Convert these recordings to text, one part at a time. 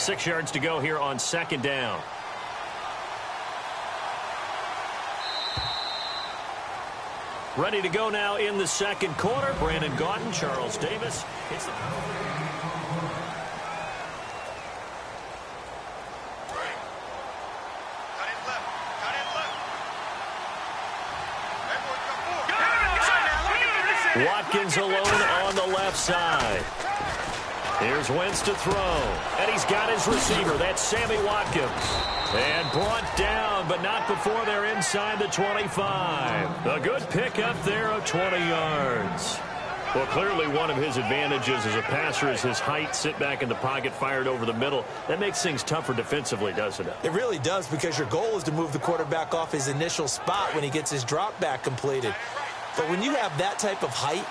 6 yards to go here on 2nd down. Ready to go now in the 2nd quarter. Brandon Gaudin, Charles Davis. It's the... Watkins alone on the left side. Here's Wentz to throw. And he's got his receiver. That's Sammy Watkins. And brought down, but not before they're inside the 25. A good pickup there of 20 yards. Well, clearly one of his advantages as a passer is his height. Sit back in the pocket, fired over the middle. That makes things tougher defensively, doesn't it? It really does, because your goal is to move the quarterback off his initial spot when he gets his drop back completed. But when you have that type of height,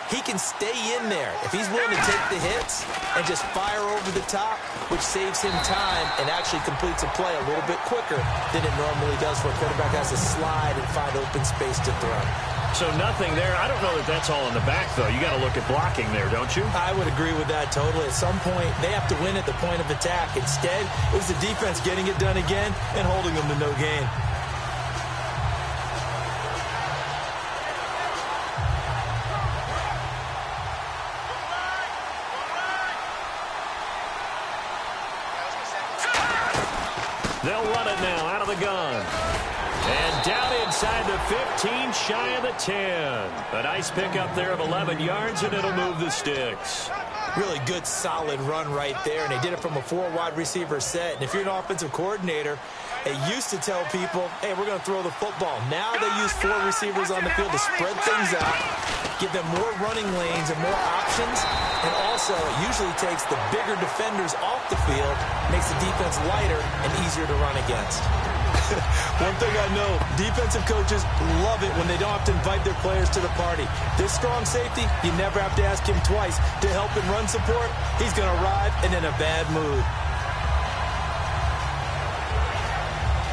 he can stay in there if he's willing to take the hits and just fire over the top, which saves him time and actually completes a play a little bit quicker than it normally does for a quarterback who has to slide and find open space to throw. So nothing there. I don't know that that's all in the back, though. You got to look at blocking there, don't you? I would agree with that totally. At some point, they have to win at the point of attack. Instead, it was the defense getting it done again and holding them to no gain. They'll run it now out of the gun. And down inside the 15, shy of the 10. A nice pickup there of 11 yards, and it'll move the sticks. Really good, solid run right there, and they did it from a 4-wide receiver set. And if you're an offensive coordinator, they used to tell people, hey, we're going to throw the football. Now they use 4 receivers on the field to spread things out, give them more running lanes and more options, and also it usually takes the bigger defenders off the field, makes the defense lighter and easier to run against. One thing I know, defensive coaches love it when they don't have to invite their players to the party. This strong safety, you never have to ask him twice to help in run support. He's going to arrive and in a bad mood.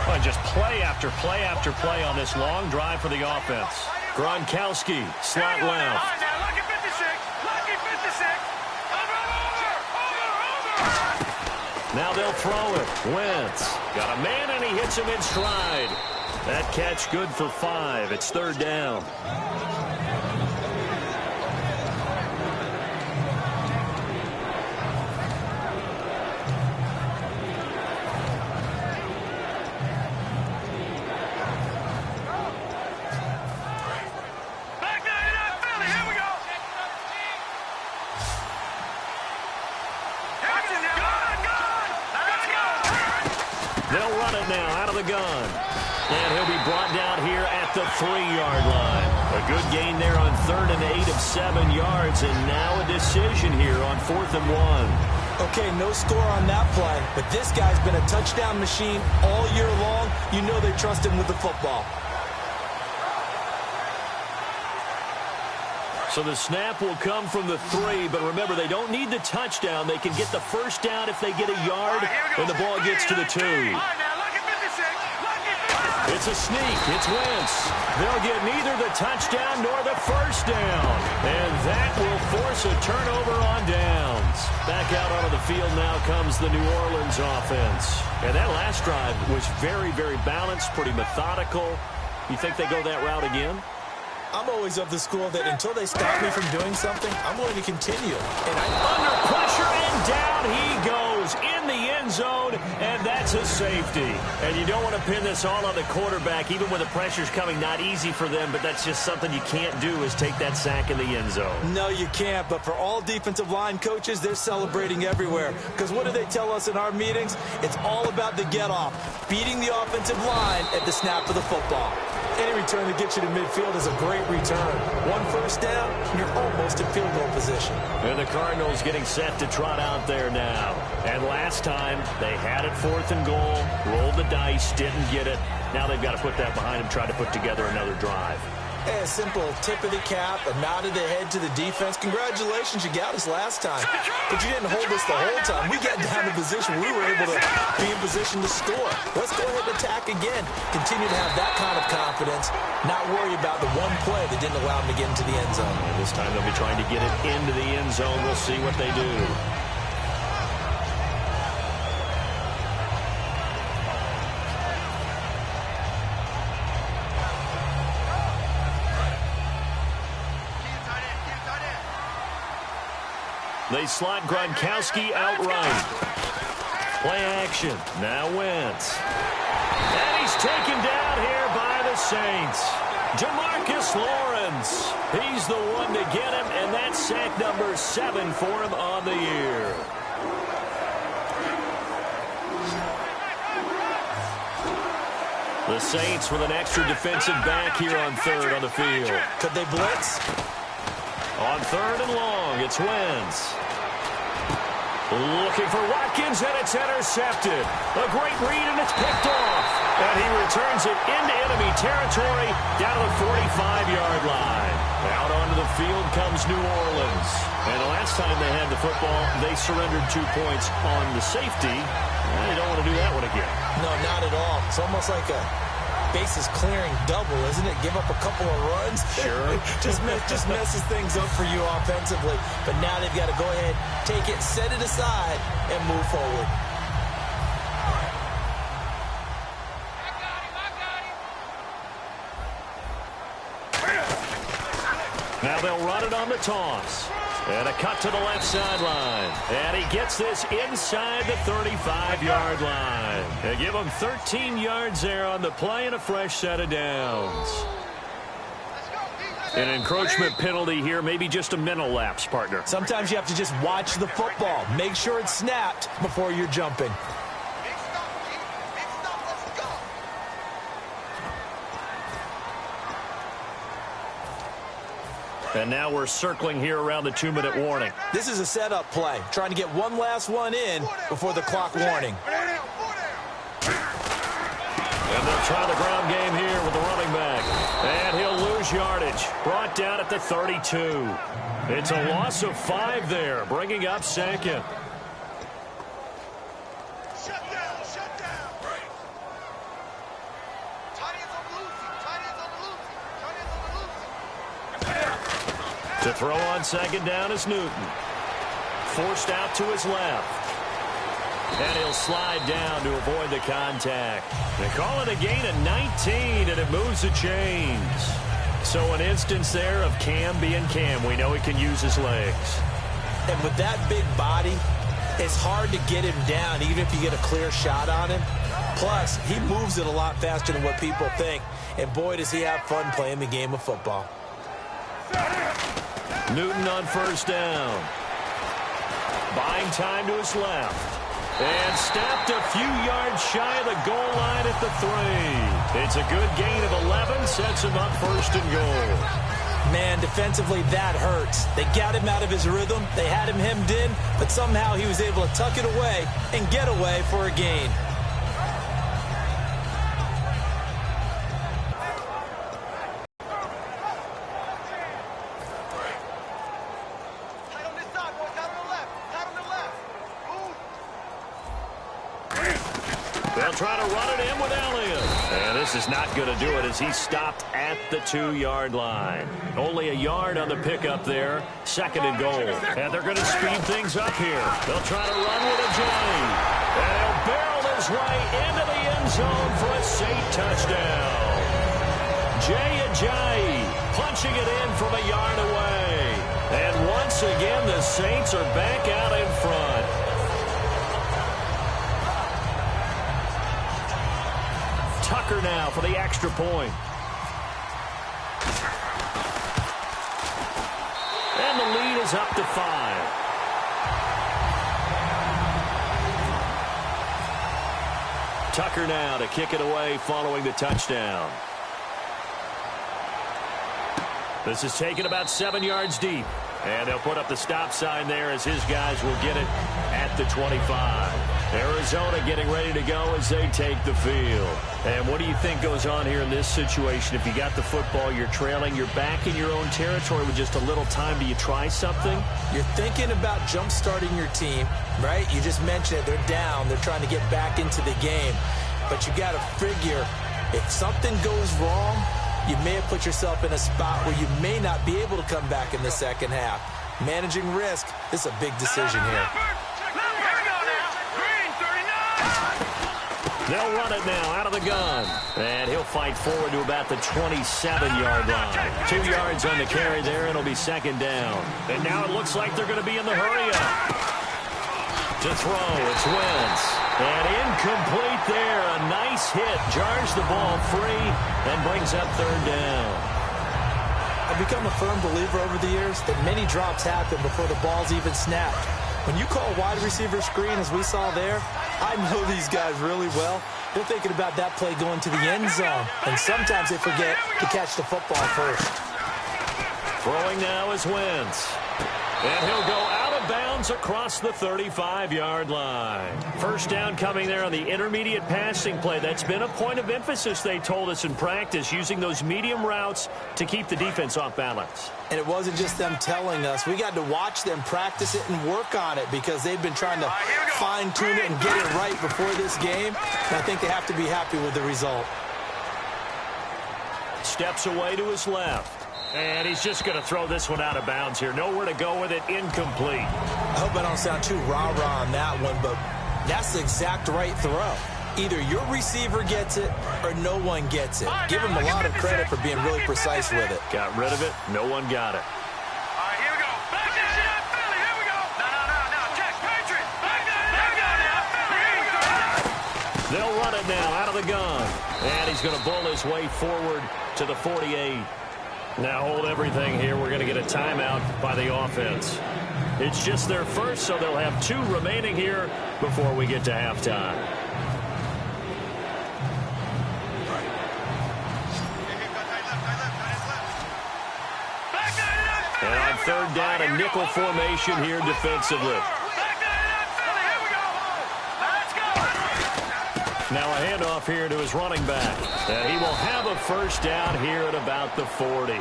Well, just play after play after play on this long drive for the offense. Gronkowski, slot left. Now they'll throw it. Wentz got a man, and he hits him in stride. That catch good for 5. It's 3rd down. They'll run it now out of the gun. And he'll be brought down here at the 3-yard line. A good gain there on 3rd and 8 of 7 yards. And now a decision here on 4th and 1. Okay, no score on that play. But this guy's been a touchdown machine all year long. You know they trust him with the football. So the snap will come from the 3, but remember, they don't need the touchdown. They can get the 1st down if they get a yard, and the ball gets to the 2. It's a sneak. It's Wentz. They'll get neither the touchdown nor the 1st down, and that will force a turnover on downs. Back out onto the field now comes the New Orleans offense. And that last drive was very, very balanced, pretty methodical. You think they go that route again? I'm always of the school that until they stop me from doing something, I'm going to continue. And under pressure, and down he goes in the end zone, and that's a safety. And you don't want to pin this all on the quarterback, even when the pressure's coming. Not easy for them, but that's just something you can't do, is take that sack in the end zone. No, you can't. But for all defensive line coaches, they're celebrating everywhere. Because what do they tell us in our meetings? It's all about the get-off, beating the offensive line at the snap of the football. Any return that gets you to midfield is a great return. 1 1st down, and you're almost in field goal position. And the Cardinals getting set to trot out there now. And last time, they had it 4th and goal, rolled the dice, didn't get it. Now they've got to put that behind them, try to put together another drive. A simple tip of the cap, a nod of the head to the defense. Congratulations, you got us last time. But you didn't hold us the whole time. We got down to position. We were able to be in position to score. Let's go ahead and attack again. Continue to have that kind of confidence. Not worry about the one play that didn't allow them to get into the end zone. And this time they'll be trying to get it into the end zone. We'll see what they do. They slot Gronkowski outright. Play action. Now Wentz. And he's taken down here by the Saints. Demarcus Lawrence. He's the one to get him, and that's sack number 7 for him on the year. The Saints with an extra defensive back here on third on the field. Could they blitz? On third and long, it's Wentz. Looking for Watkins, and it's intercepted. A great read, and it's picked off. And he returns it into enemy territory down to the 45-yard line. Out onto the field comes New Orleans. And the last time they had the football, they surrendered 2 points on the safety. Well, you don't want to do that one again. No, not at all. It's almost like a bases clearing double, isn't it? Give up a couple of runs. Sure. just messes things up for you offensively. But now they've got to go ahead, take it, set it aside, and move forward. Now they'll run it on the toss. And a cut to the left sideline. And he gets this inside the 35-yard line. They give him 13 yards there on the play and a fresh set of downs. An encroachment penalty here, maybe just a mental lapse, partner. Sometimes you have to just watch the football. Make sure it's snapped before you're jumping. And now we're circling here around the 2-minute warning. This is a setup play, trying to get one last one in before the clock warning. And they'll try the ground game here with the running back. And he'll lose yardage. Brought down at the 32. It's a loss of 5 there, bringing up second. To throw on second down is Newton. Forced out to his left. And he'll slide down to avoid the contact. They call it a gain of 19, and it moves the chains. So an instance there of Cam being Cam. We know he can use his legs. And with that big body, it's hard to get him down, even if you get a clear shot on him. Plus, he moves it a lot faster than what people think. And boy, does he have fun playing the game of football. Newton on first down. Buying time to his left. And stopped a few yards shy of the goal line at the 3. It's a good gain of 11. Sets him up first and goal. Man, defensively, that hurts. They got him out of his rhythm. They had him hemmed in, but somehow he was able to tuck it away and get away for a gain. They'll try to run it in with Elliott. And this is not going to do it as he's stopped at the 2-yard line. Only a yard on the pickup there. Second and goal. And they're going to speed things up here. They'll try to run with Ajayi. And he'll barrel his way into the end zone for a Saint touchdown. Ajayi punching it in from a yard away. And once again, the Saints are back out in front. Tucker now for the extra point. And the lead is up to 5. Tucker now to kick it away following the touchdown. This is taken about 7 yards deep. And they'll put up the stop sign there as his guys will get it at the 25. Arizona getting ready to go as they take the field. And what do you think goes on here in this situation? If you got the football, you're trailing, you're back in your own territory with just a little time. Do you try something? You're thinking about jump-starting your team, right? You just mentioned it. They're down. They're trying to get back into the game. But you got to figure, if something goes wrong, you may have put yourself in a spot where you may not be able to come back in the second half. Managing risk, this is a big decision here. They'll run it now out of the gun. And he'll fight forward to about the 27-yard line. 2 yards on the carry there, and it'll be second down. And now it looks like they're going to be in the hurry-up. To throw, it's Wentz. And incomplete there. A nice hit. Jars the ball free and brings up third down. I've become a firm believer over the years that many drops happen before the ball's even snapped. When you call a wide receiver screen, as we saw there, I know these guys really well. They're thinking about that play going to the end zone. And sometimes they forget to catch the football first. Throwing now is Wentz. And he'll go out of bounds across the 35-yard line. First down coming there on the intermediate passing play. That's been a point of emphasis, they told us in practice, using those medium routes to keep the defense off balance. And it wasn't just them telling us. We got to watch them practice it and work on it because they've been trying to fine-tune it and get it right before this game. And I think they have to be happy with the result. Steps away to his left. And he's just going to throw this one out of bounds here. Nowhere to go with it. Incomplete. I hope I don't sound too rah-rah on that one, but that's the exact right throw. Either your receiver gets it or no one gets it. Give him a lot of credit for being really precise with it. Got rid of it. No one got it. All right, here we go. Back this shit up, Philly. Here we go. No. Check, Patriot. Back now, Philly. Here we go. They'll run it now out of the gun. And he's going to bull his way forward to the 48. Now hold everything here. We're going to get a timeout by the offense. It's just their first, so they'll have 2 remaining here before we get to halftime. And on third down, a nickel formation here defensively. Now a handoff here to his running back. And he will have a first down here at about the 40.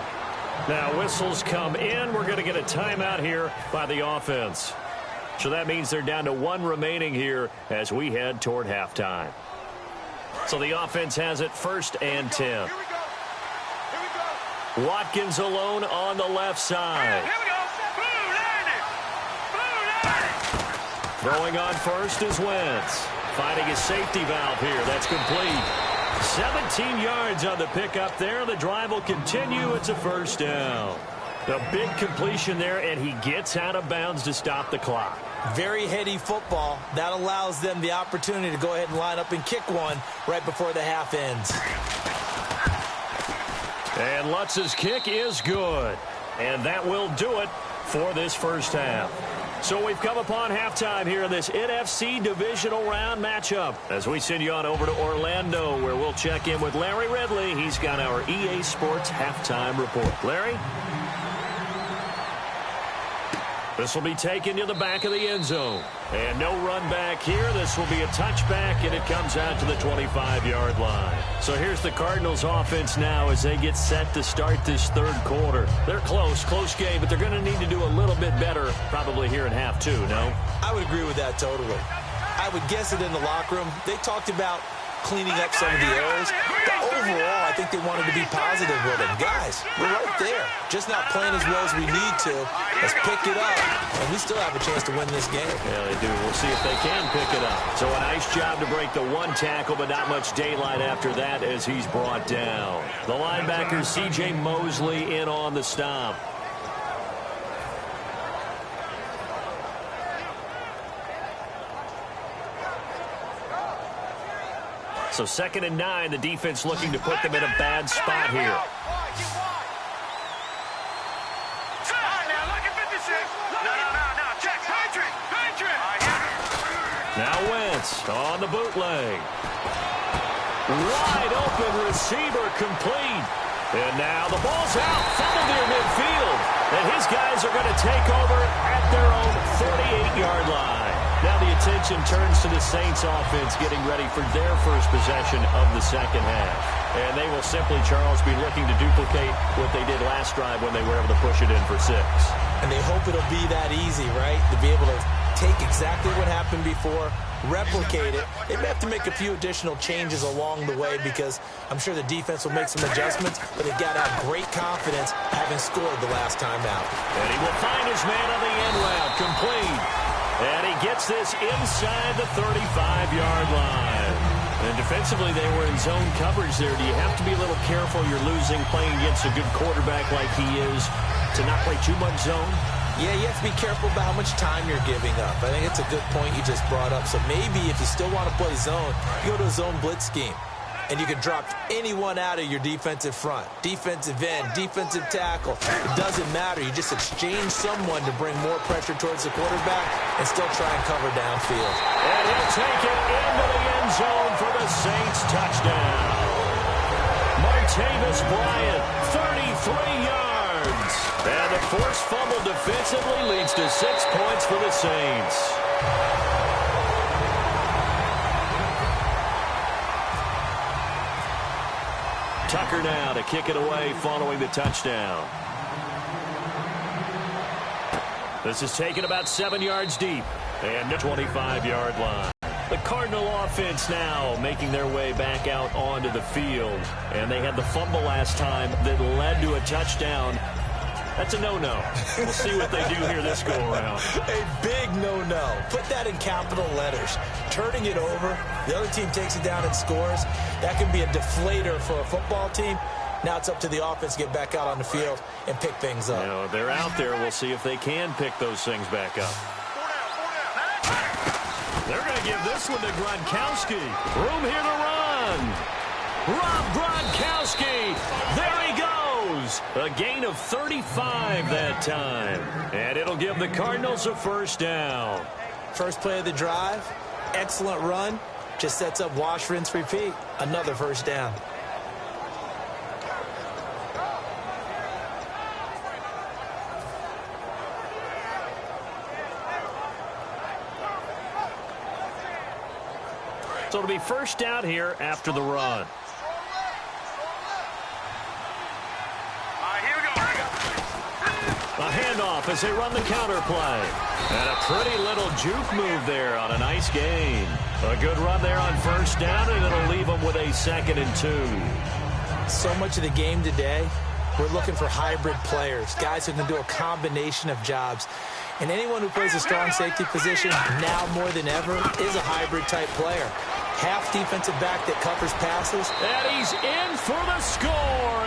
Now whistles come in. We're going to get a timeout here by the offense. So that means they're down to 1 remaining here as we head toward halftime. So the offense has it first and 10. Watkins alone on the left side. Throwing on first is Wentz. Finding his safety valve here. That's complete. 17 yards on the pickup there. The drive will continue. It's a first down. A big completion there, and he gets out of bounds to stop the clock. Very heady football. That allows them the opportunity to go ahead and line up and kick one right before the half ends. And Lutz's kick is good. And that will do it for this first half. So we've come upon halftime here in this NFC divisional round matchup as we send you on over to Orlando, where we'll check in with Larry Ridley. He's got our EA Sports halftime report. Larry? This will be taken to the back of the end zone. And no run back here. This will be a touchback, and it comes out to the 25-yard line. So here's the Cardinals offense now as they get set to start this third quarter. They're close game, but they're going to need to do a little bit better probably here in half 2, no? I would agree with that totally. I would guess it in the locker room. They talked about cleaning up some of the errors. But overall, I think they wanted to be positive with them. Guys, we're right there. Just not playing as well as we need to. Let's pick it up. And we still have a chance to win this game. Yeah, they do. We'll see if they can pick it up. So a nice job to break the 1 tackle, but not much daylight after that as he's brought down. The linebacker, C.J. Mosley, in on the stop. So 2nd and 9, the defense looking to put them in a bad spot here. Now Wentz on the bootleg. Wide open receiver complete. And now the ball's out. Fumbled near midfield. And his guys are going to take over at their own 48-yard line. Now the attention turns to the Saints offense getting ready for their first possession of the second half. And they will simply, Charles, be looking to duplicate what they did last drive when they were able to push it in for 6. And they hope it'll be that easy, right? To be able to take exactly what happened before, replicate it. They may have to make a few additional changes along the way because I'm sure the defense will make some adjustments, but they've got to have great confidence having scored the last time out. And he will find his man on the end route, complete. And he gets this inside the 35-yard line. And defensively, they were in zone coverage there. Do you have to be a little careful you're losing playing against a good quarterback like he is to not play too much zone? Yeah, you have to be careful about how much time you're giving up. I think it's a good point you just brought up. So maybe if you still want to play zone, you go to a zone blitz scheme. And you can drop anyone out of your defensive front. Defensive end, defensive tackle. It doesn't matter. You just exchange someone to bring more pressure towards the quarterback and still try and cover downfield. And he'll take it into the end zone for the Saints touchdown. Martavis Bryant, 33 yards. And the forced fumble defensively leads to 6 points for the Saints. Tucker now to kick it away following the touchdown. This is taken about 7 yards deep and the 25-yard line. The Cardinal offense now making their way back out onto the field. And they had the fumble last time that led to a touchdown. That's a no-no. We'll see what they do here this go-around. A big no-no. Put that in capital letters. Turning it over, the other team takes it down and scores. That can be a deflator for a football team. Now it's up to the offense to get back out on the field and pick things up. You know, they're out there. We'll see if they can pick those things back up. They're going to give this one to Gronkowski. Room here to run. Rob Gronkowski. There he goes. A gain of 35 that time. And it'll give the Cardinals a first down. First play of the drive. Excellent run. Just sets up wash, rinse, repeat. Another first down. So it'll be first down here after the run. A handoff as they run the counter play. And a pretty little juke move there on a nice gain. A good run there on first down, and it'll leave them with a 2nd and 2. So much of the game today, we're looking for hybrid players, guys who can do a combination of jobs. And anyone who plays a strong safety position now more than ever is a hybrid type player. Half defensive back that covers passes. And he's in for the score,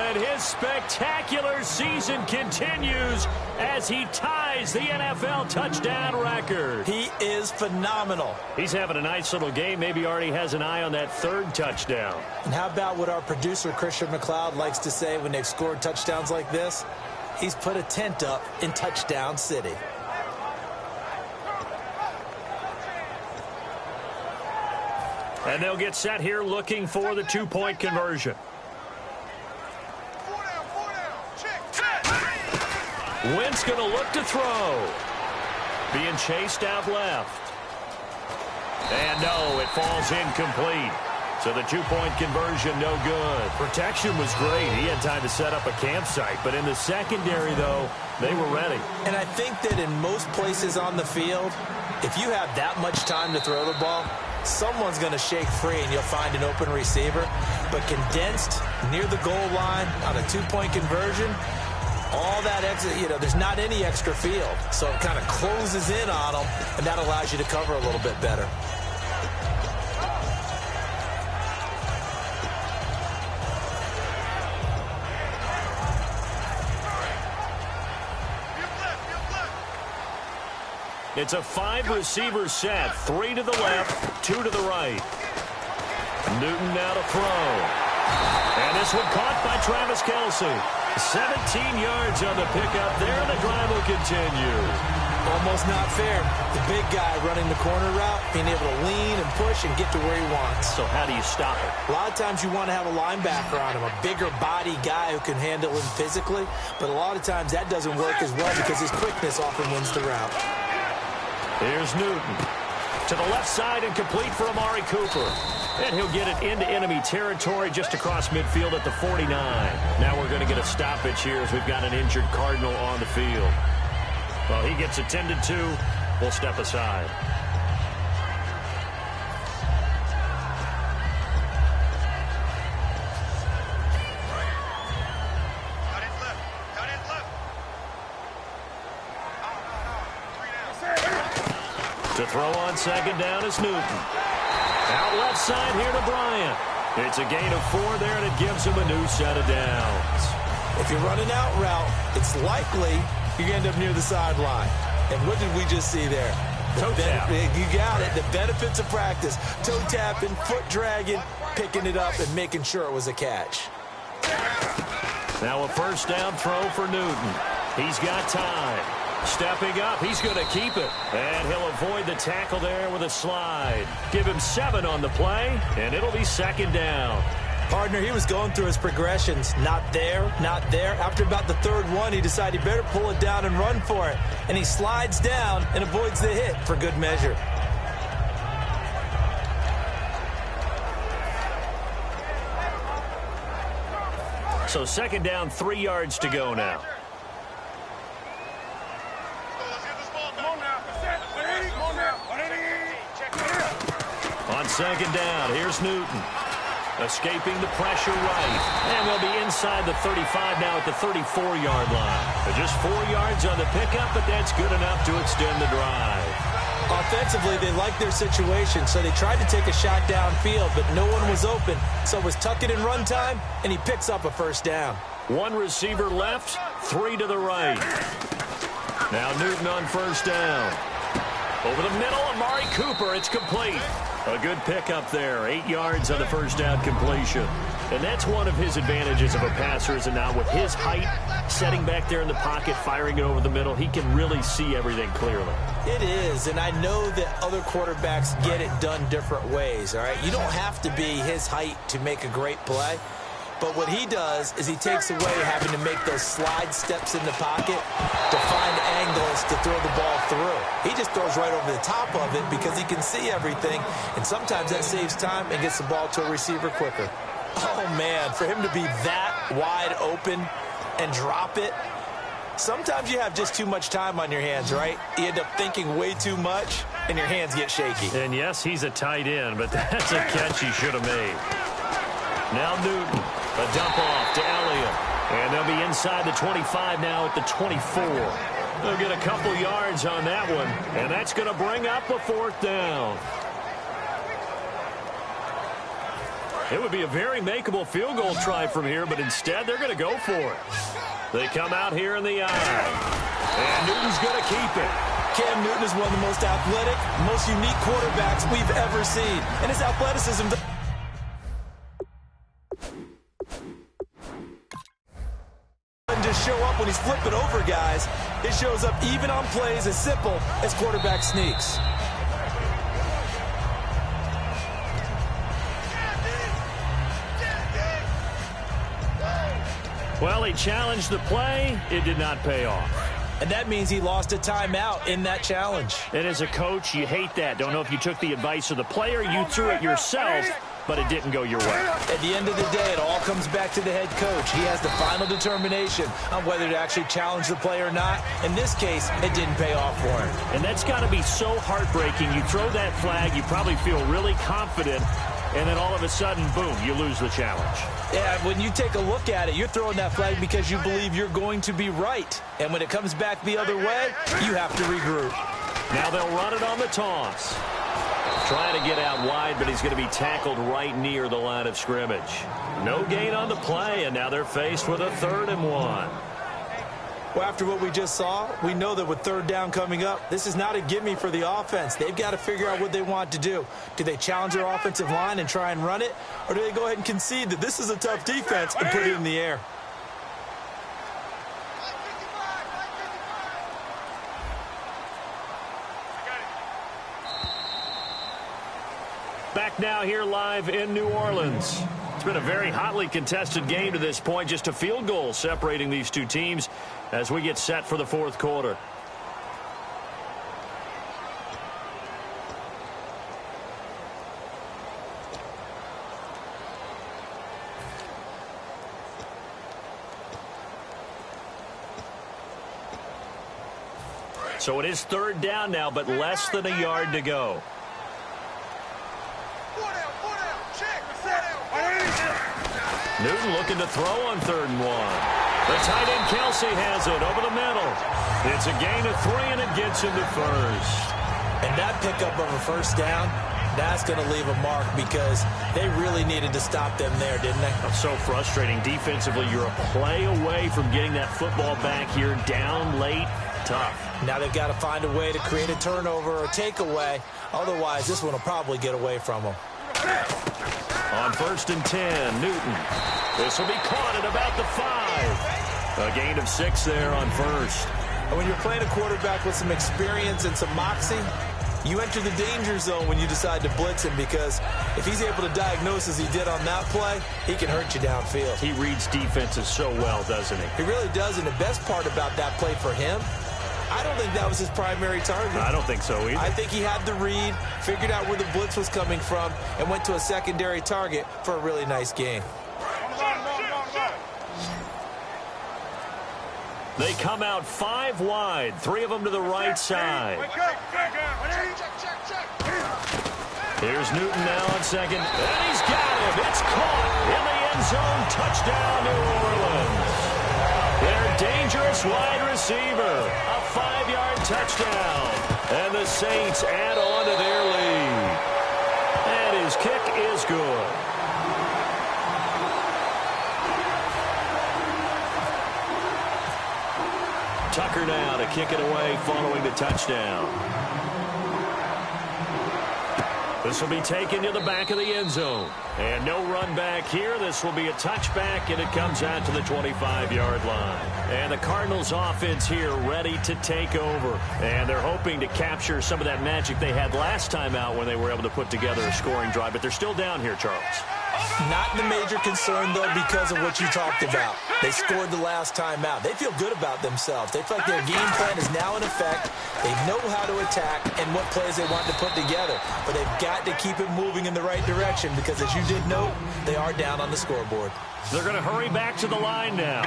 and his spectacular season continues as he ties the NFL touchdown record. He is phenomenal. He's having a nice little game. Maybe already has an eye on that 3rd touchdown. And how about what our producer, Christian McLeod, likes to say when they've scored touchdowns like this? He's put a tent up in Touchdown City. And they'll get set here looking for the 2-point conversion. Wentz going to look to throw. Being chased out left. And no, it falls incomplete. So the 2-point conversion, no good. Protection was great. He had time to set up a campsite. But in the secondary, though, they were ready. And I think that in most places on the field, if you have that much time to throw the ball, someone's going to shake free and you'll find an open receiver. But condensed near the goal line on a 2-point conversion, all that extra, there's not any extra field. So it kind of closes in on them, and that allows you to cover a little bit better. It's a 5-receiver set. 3 to the left, 2 to the right. Newton now to throw. And this one caught by Travis Kelce. 17 yards on the pickup there, and the drive will continue. Almost not fair. The big guy running the corner route, being able to lean and push and get to where he wants. So how do you stop it? A lot of times you want to have a linebacker on him, a bigger body guy who can handle him physically. But a lot of times that doesn't work as well because his quickness often wins the route. Here's Newton. To the left side and complete for Amari Cooper. And he'll get it into enemy territory just across midfield at the 49. Now we're going to get a stoppage here as we've got an injured Cardinal on the field. Well, he gets attended to. We'll step aside. To throw on second down is Newton. Out left side here to Bryant. It's a gain of 4 there, and it gives him a new set of downs. If you're running out route, it's likely you're going to end up near the sideline. And what did we just see there? Toe tap. You got it. The benefits of practice. Toe tapping, foot dragging, picking it up, and making sure it was a catch. Now a first down throw for Newton. He's got time. Stepping up, he's going to keep it. And he'll avoid the tackle there with a slide. Give him 7 on the play, and it'll be second down. Partner, he was going through his progressions. Not there, not there. After about the third one, he decided he better pull it down and run for it. And he slides down and avoids the hit for good measure. So second down, 3 yards to go now. On second down, here's Newton. Escaping the pressure right. And they'll be inside the 35 now at the 34-yard line. Just 4 yards on the pickup, but that's good enough to extend the drive. Offensively, they liked their situation, so they tried to take a shot downfield, but no one was open. So it was tuck it in run time, and he picks up a first down. 1 receiver left, 3 to the right. Now Newton on first down. Over the middle, Amari Cooper, it's complete. A good pickup there, 8 yards on the first down completion. And that's one of his advantages of a passer, is now with his height, setting back there in the pocket, firing it over the middle, he can really see everything clearly. It is, and I know that other quarterbacks get it done different ways, all right? You don't have to be his height to make a great play. But what he does is he takes away having to make those slide steps in the pocket to find angles to throw the ball through. He just throws right over the top of it because he can see everything, and sometimes that saves time and gets the ball to a receiver quicker. Oh, man, for him to be that wide open and drop it, sometimes you have just too much time on your hands, right? You end up thinking way too much, and your hands get shaky. And, yes, he's a tight end, but that's a catch he should have made. Now Newton, a dump off to Elliott. And they'll be inside the 25 now at the 24. They'll get a couple yards on that one, and that's going to bring up a fourth down. It would be a very makeable field goal try from here, but instead they're going to go for it. They come out here in the eye. And Newton's going to keep it. Cam Newton is one of the most athletic, most unique quarterbacks we've ever seen. And his athleticism doesn't just show up when he's flipping over guys. It shows up even on plays as simple as quarterback sneaks. Well, he challenged the play. It did not pay off. And that means he lost a timeout in that challenge. And as a coach, you hate that. Don't know if you took the advice of the player, you threw it yourself, but it didn't go your way. At the end of the day, it all comes back to the head coach. He has the final determination on whether to actually challenge the play or not. In this case, it didn't pay off for him. And that's got to be so heartbreaking. You throw that flag, you probably feel really confident, and then all of a sudden, boom, you lose the challenge. Yeah, when you take a look at it, you're throwing that flag because you believe you're going to be right. And when it comes back the other way, you have to regroup. Now they'll run it on the toss. Trying to get out wide, but he's going to be tackled right near the line of scrimmage. No gain on the play, and now they're faced with a 3rd and 1. Well, after what we just saw, we know that with 3rd down coming up, this is not a gimme for the offense. They've got to figure out what they want to do. Do they challenge their offensive line and try and run it? Or do they go ahead and concede that this is a tough defense and put it in the air? Back now here live in New Orleans. It's been a very hotly contested game to this point. Just a field goal separating these two teams as we get set for the 4th quarter. So it is 3rd down now, but less than a yard to go. Newton looking to throw on 3rd and 1. The tight end Kelsey has it over the middle. It's a gain of 3, and it gets him to first. And that pickup of a first down That's going to leave a mark because they really needed to stop them there, didn't they? That's so frustrating. Defensively, you're a play away from getting that football back here, down late. Tough. Now they've got to find a way to create a turnover or takeaway. Otherwise, this one will probably get away from them. On 1st and 10, Newton. This will be caught at about the 5. A gain of 6 there on 1st. And when you're playing a quarterback with some experience and some moxie, you enter the danger zone when you decide to blitz him, because if he's able to diagnose as he did on that play, he can hurt you downfield. He reads defenses so well, doesn't he? He really does, and the best part about that play for him, I don't think that was his primary target. I don't think so either. I think he had the read, figured out where the blitz was coming from, and went to a secondary target for a really nice gain. They come out 5 wide, 3 of them to the right side. Here's Newton now on 2nd, and he's got him. It's caught in the end zone. Touchdown, New Orleans. Their dangerous wide receiver, a 5-yard touchdown, and the Saints add on to their lead. And his kick is good. Tucker now to kick it away following the touchdown. This will be taken to the back of the end zone. And no run back here. This will be a touchback, and it comes out to the 25-yard line. And the Cardinals offense here ready to take over. And they're hoping to capture some of that magic they had last time out when they were able to put together a scoring drive. But they're still down here, Charles. Not the major concern, though, because of what you talked about. They scored the last time out. They feel good about themselves. They feel like their game plan is now in effect. They know how to attack and what plays they want to put together. But they've got to keep it moving in the right direction because, as you did note, they are down on the scoreboard. They're going to hurry back to the line now.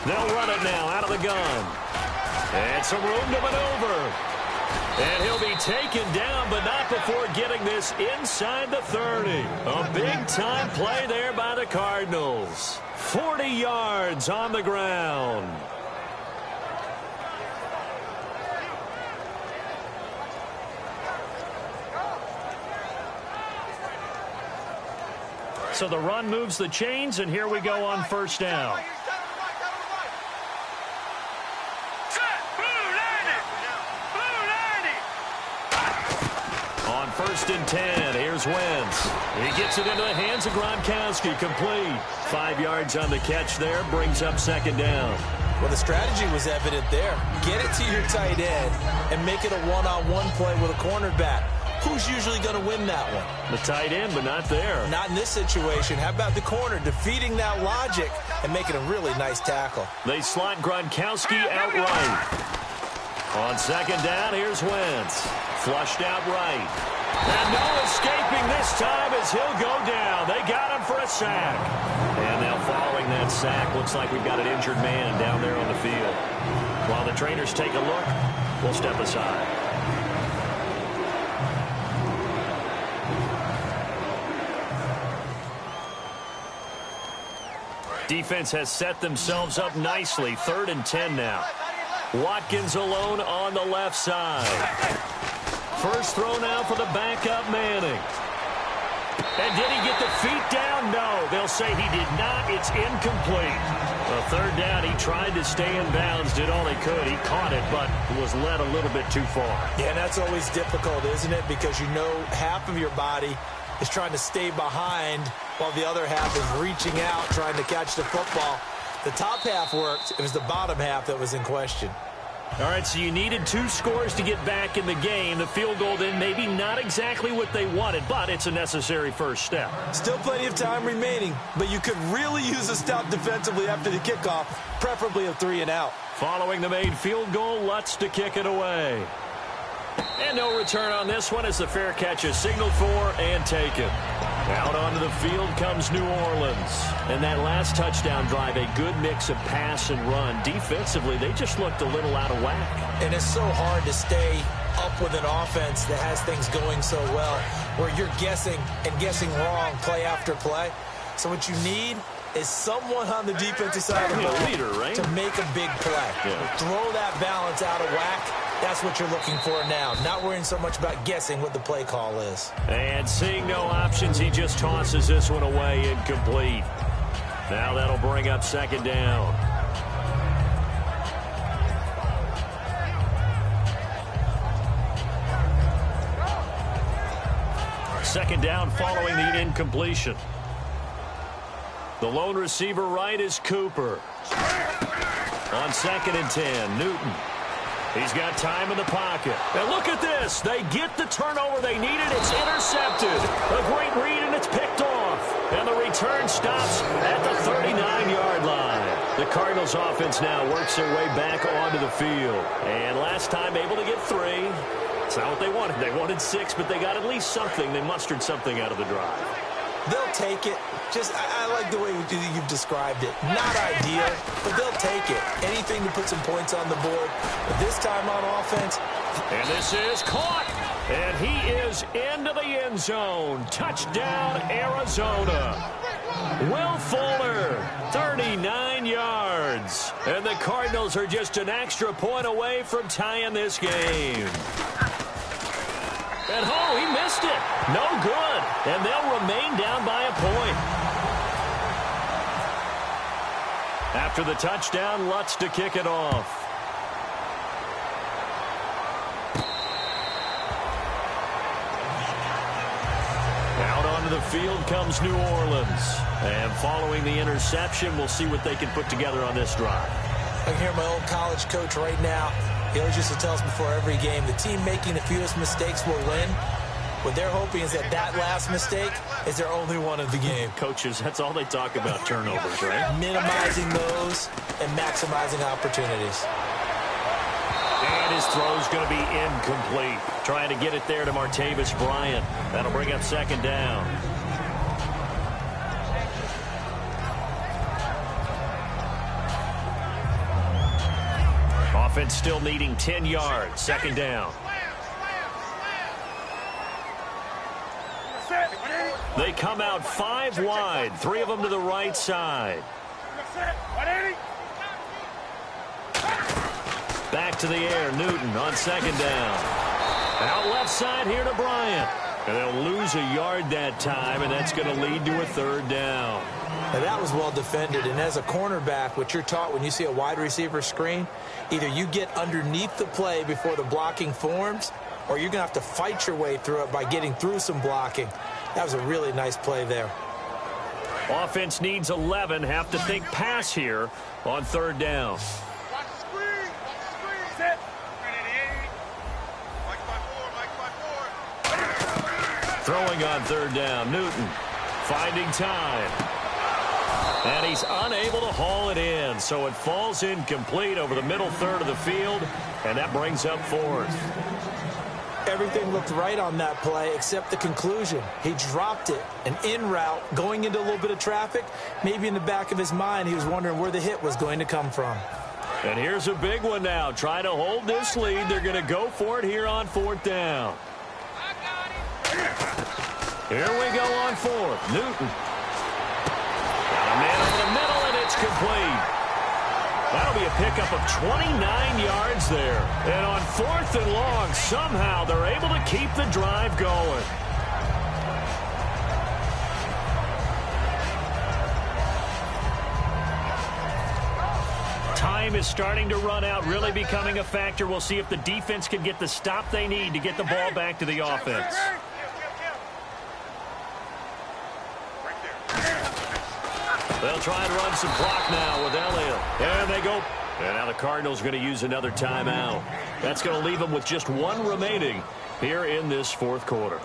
They'll run it now out of the gun. And some room to maneuver. And he'll be taken down, but not before getting this inside the 30. A big-time play there by the Cardinals. 40 yards on the ground. So the run moves the chains, and here we go on 1st down. On 1st and 10, here's Wentz. He gets it into the hands of Gronkowski, complete. 5 yards on the catch there, brings up 2nd down. Well, the strategy was evident there. Get it to your tight end and make it a one-on-one play with a cornerback. Who's usually going to win that one? The tight end, but not there. Not in this situation. How about the corner defeating that logic and making a really nice tackle? They slot Gronkowski outright. On 2nd down, here's Wentz. Flushed out right. And no escaping this time as he'll go down. They got him for a sack. And now following that sack, looks like we've got an injured man down there on the field. While the trainers take a look, we'll step aside. Defense has set themselves up nicely. 3rd and 10 now. Watkins alone on the left side. First throw now for the backup Manning. And did he get the feet down? No. They'll say he did not. It's incomplete. A 3rd down, he tried to stay in bounds, did all he could. He caught it, but was led a little bit too far. Yeah, and that's always difficult, isn't it? Because you know half of your body is trying to stay behind while the other half is reaching out, trying to catch the football. The top half worked. It was the bottom half that was in question. All right, so you needed 2 scores to get back in the game. The field goal then maybe not exactly what they wanted, but it's a necessary first step. Still plenty of time remaining, but you could really use a stop defensively after the kickoff, preferably a 3-and-out. Following the made field goal, Lutz to kick it away. And no return on this one as the fair catch is signaled for and taken. Out onto the field comes New Orleans. And that last touchdown drive, a good mix of pass and run. Defensively, they just looked a little out of whack. And it's so hard to stay up with an offense that has things going so well, where you're guessing and guessing wrong play after play. So what you need is someone on the defensive side of the ball leader, right? to make a big play. Yeah. Throw that balance out of whack, That's what you're looking for now. Not worrying so much about guessing what the play call is. And seeing no options, he just tosses this one away incomplete. Now that'll bring up second down. Second down following the incompletion. The lone receiver right is Cooper. On 2nd and 10, Newton. He's got time in the pocket. And look at this. They get the turnover they needed. It's intercepted. A great read, and it's picked off. And the return stops at the 39-yard line. The Cardinals offense now works their way back onto the field. And last time able to get 3. It's not what they wanted. They wanted 6, but they got at least something. They mustered something out of the drive. They'll take it. I like the way you've described it. Not ideal, but they'll take it. Anything to put some points on the board. But this time on offense. And this is caught. And he is into the end zone. Touchdown, Arizona. Will Fuller, 39 yards. And the Cardinals are just an extra point away from tying this game. And he missed it. No good. And they'll remain down by a point. After the touchdown, Lutz to kick it off. Out onto the field comes New Orleans. And following the interception, we'll see what they can put together on this drive. I can hear my old college coach right now. He always used to tell us before every game, the team making the fewest mistakes will win. What they're hoping is that last mistake is their only one of the game. Coaches, that's all they talk about, turnovers, right? Minimizing those and maximizing opportunities. And his throw's going to be incomplete. Trying to get it there to Martavis Bryant. That'll bring up second down. Offense still needing 10 yards. Second down. They come out 5 wide. 3 of them to the right side. Back to the air. Newton on second down. Out left side here to Bryant. And they'll lose a yard that time, and that's going to lead to a 3rd down. Now that was well defended, and as a cornerback, what you're taught when you see a wide receiver screen, either you get underneath the play before the blocking forms, or you're going to have to fight your way through it by getting through some blocking. That was a really nice play there. Offense needs 11. Have to think pass here on 3rd down. Throwing on 3rd down. Newton finding time. And he's unable to haul it in. So it falls incomplete over the middle third of the field. And that brings up 4th. Everything looked right on that play except the conclusion. He dropped it, an in route, going into a little bit of traffic. Maybe in the back of his mind, he was wondering where the hit was going to come from. And here's a big one now. Trying to hold this lead. They're going to go for it here on 4th down. Here we go on 4th. Newton. Got a man over the middle, and it's complete. That'll be a pickup of 29 yards there. And on 4th and long, somehow they're able to keep the drive going. Time is starting to run out, really becoming a factor. We'll see if the defense can get the stop they need to get the ball back to the offense. They'll try and run some clock now with Elliott. And they go. And now the Cardinals are going to use another timeout. That's going to leave them with just 1 remaining here in this 4th quarter.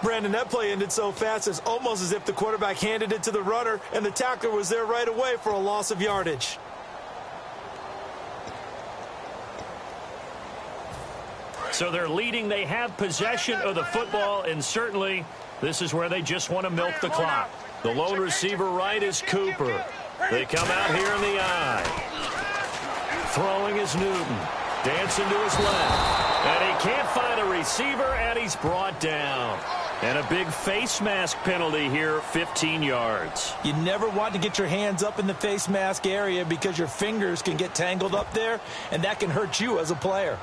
Brandon, that play ended so fast, it's almost as if the quarterback handed it to the runner, and the tackler was there right away for a loss of yardage. So they're leading. They have possession of the football, and certainly this is where they just want to milk the clock. The lone receiver right is Cooper. They come out here in the eye. Throwing is Newton. Dancing to his left. And he can't find a receiver, and he's brought down. And a big face mask penalty here, 15 yards. You never want to get your hands up in the face mask area because your fingers can get tangled up there, and that can hurt you as a player.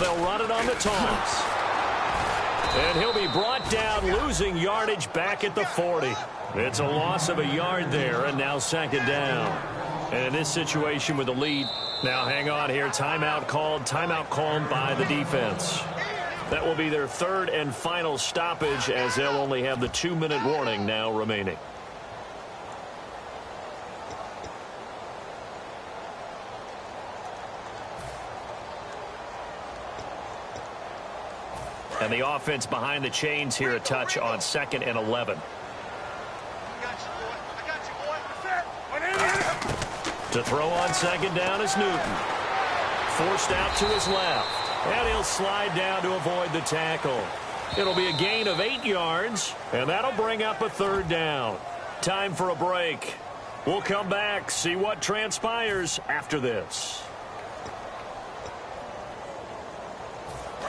they'll run it on the toss. And he'll be brought down, losing yardage back at the 40. It's a loss of a yard there, and now second down. And in this situation with the lead, now hang on here, timeout called by the defense. That will be their third and final stoppage, as they'll only have the 2-minute warning now remaining. And the offense behind the chains here, a touch on 2nd and 11. To throw on second down is Newton. Forced out to his left. And he'll slide down to avoid the tackle. It'll be a gain of 8 yards, and that'll bring up a third down. Time for a break. We'll come back, see what transpires after this.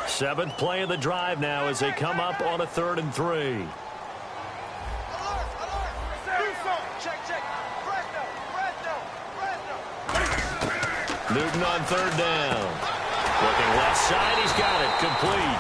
7th play of the drive now as they come up on a 3rd and 3. Newton on 3rd down. Looking left side, he's got it, complete.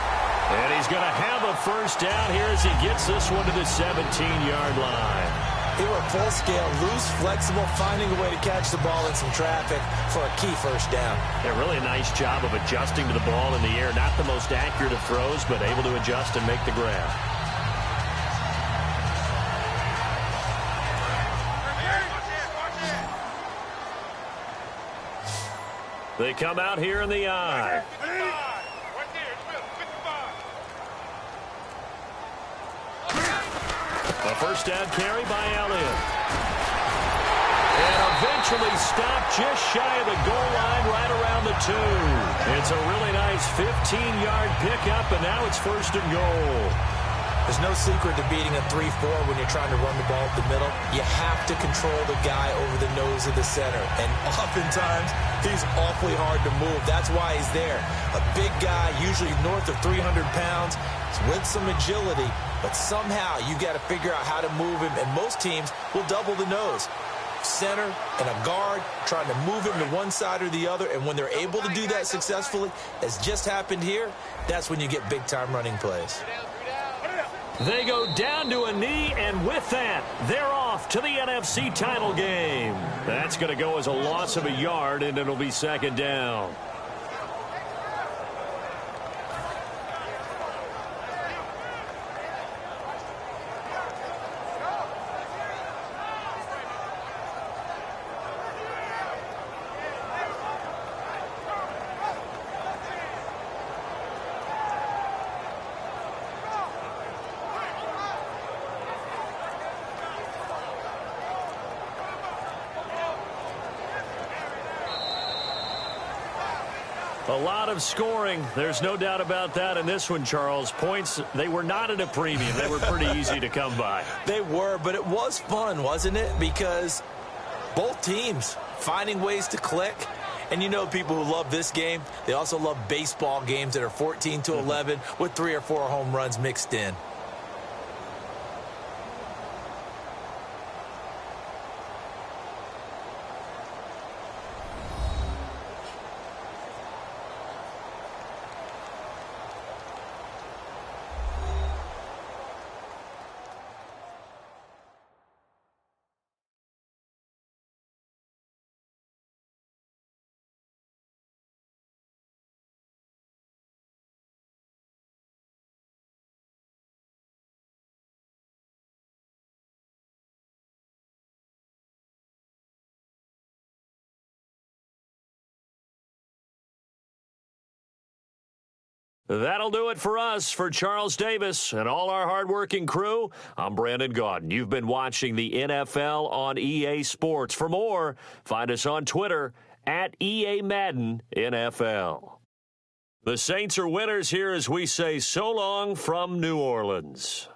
And he's going to have a first down here as he gets this one to the 17-yard line. They were full scale, loose, flexible, finding a way to catch the ball in some traffic for a key first down. Yeah, really a nice job of adjusting to the ball in the air. Not the most accurate of throws, but able to adjust and make the grab. They come out here in the I. A first down carry by Elliott. And eventually stopped just shy of the goal line right around the 2. It's a really nice 15-yard pickup, and now it's 1st and goal. There's no secret to beating a 3-4 when you're trying to run the ball up the middle. You have to control the guy over the nose of the center. And oftentimes, he's awfully hard to move. That's why he's there. A big guy, usually north of 300 pounds, with some agility. But somehow, you got to figure out how to move him. And most teams will double the nose. Center and a guard trying to move him to one side or the other. And when they're able to do that successfully, as just happened here, that's when you get big-time running plays. They go down to a knee, and with that, they're off to the NFC title game. That's going to go as a loss of a yard, and it'll be second down. A lot of scoring. There's no doubt about that in this one, Charles. Points, they were not at a premium. They were pretty easy to come by. They were, but it was fun, wasn't it? Because both teams finding ways to click. And you know people who love this game, they also love baseball games that are 14-11 with 3 or 4 home runs mixed in. That'll do it for us. For Charles Davis and all our hardworking crew, I'm Brandon Gaudin. You've been watching the NFL on EA Sports. For more, find us on Twitter at EA Madden NFL. The Saints are winners here as we say so long from New Orleans.